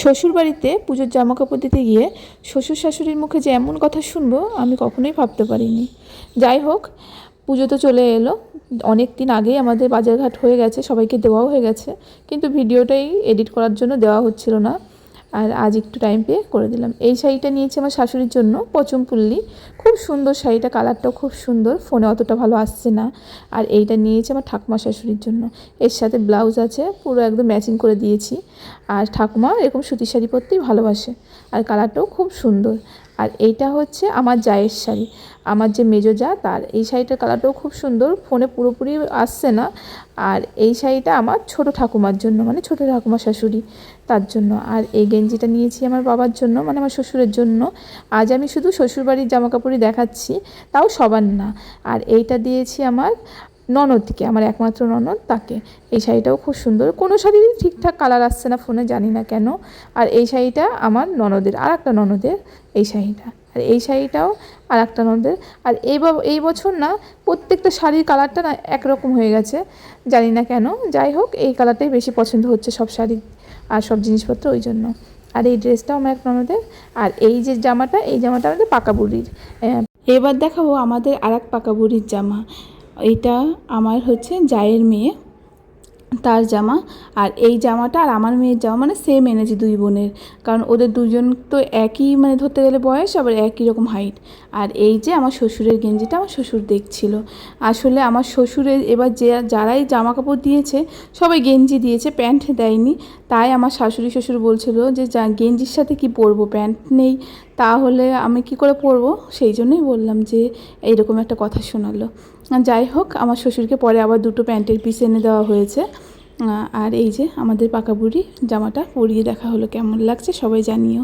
শ্বশুরবাড়িতে পুজোর জামাকাপড় দিতে গিয়ে শ্বশুর শাশুড়ির মুখে যে এমন কথা শুনবো আমি কখনোই ভাবতে পারিনি। যাই হোক, পুজো তো চলে এলো, অনেক দিন আগেই আমাদের বাজারঘাট হয়ে গেছে, সবাইকে দেওয়াও হয়ে গেছে, কিন্তু ভিডিওটাই এডিট করার জন্য দেওয়া হচ্ছিল না। আর আজ একটু টাইম পেয়ে করে দিলাম। এই শাড়িটা নিয়েছি আমার শাশুড়ির জন্য, পচমপুল্লি, খুব সুন্দর শাড়িটা, কালারটাও খুব সুন্দর, ফোনে অতটা ভালো আসছে না। আর এইটা নিয়েছি আমার ঠাকুমা শাশুড়ির জন্য, এর সাথে ব্লাউজ আছে, পুরো একদম ম্যাচিং করে দিয়েছি। আর ঠাকুমা এরকম সুতির শাড়ি পরতেই ভালোবাসে, আর কালারটাও খুব সুন্দর। আর এইটা হচ্ছে আমার জায়ের শাড়ি, আমার যে মেজো যা তার। এই শাড়িটার কালারটাও খুব সুন্দর, ফোনে পুরোপুরি আসছে না। আর এই শাড়িটা আমার ছোট ঠাকুমার জন্য, মানে ছোট ঠাকুমা শাশুড়ি, তার জন্য। আর এই গেঞ্জিটা নিয়েছি আমার বাবার জন্য, মানে আমার শ্বশুরের জন্য। আজ আমি শুধু শ্বশুরবাড়ির জামাকাপড়ই দেখাচ্ছি, তাও সবার না। আর এইটা দিয়েছি আমার ননদকে, আমার একমাত্র ননদ, তাকে। এই শাড়িটাও খুব সুন্দর, কোনো শাড়িরই ঠিকঠাক কালার আসছে না ফোনে, জানি না কেন। আর এই শাড়িটা আমার ননদের, আর একটা ননদের এই শাড়িটা। আর এই শাড়িটাও আর একটা ননদের। আর এই বছর না প্রত্যেকটা শাড়ির কালারটা না একরকম হয়ে গেছে, জানি না কেন। যাই হোক, এই কালারটাই বেশি পছন্দ হচ্ছে সব শাড়ি আর সব জিনিসপত্র, ওই জন্য। আর এই ড্রেসটাও আমার এক ননদের। আর এই যে জামাটা, এই জামাটা আমাদের পাকা বুড়ির। এবার দেখাবো আমাদের আর এক পাকা বুড়ির জামা। এইটা আমার হচ্ছে জায়ের মেয়ে, তার জামা। আর এই জামাটা আর আমার মেয়ের জামা মানে সেম এনেছি দুই বোনের, কারণ ওদের দুজন তো একই, মানে ধরতে গেলে বয়স, আবার একই রকম হাইট। আর এই যে আমার শ্বশুরের গেঞ্জিটা আমার শ্বশুর দেখছিল। আসলে আমার শ্বশুরের এবার যারাই জামা কাপড় দিয়েছে সবাই গেঞ্জি দিয়েছে, প্যান্ট দেয়নি। তাই আমার শাশুড়ি শ্বশুর বলছিল যে গেঞ্জির সাথে কি পরবো, প্যান্ট নেই, তাহলে আমি কি করে পরবো। সেই জন্যই বললাম যে এইরকম একটা কথা শোনালো। যাই হোক, আমার শ্বশুরকে পরে আবার দুটো প্যান্টের পিস এনে দেওয়া হয়েছে। আর এই যে আমাদের পাকা বুড়ি জামাটা পরিয়ে দেখা হলো, কেমন লাগছে সবাই জানিও।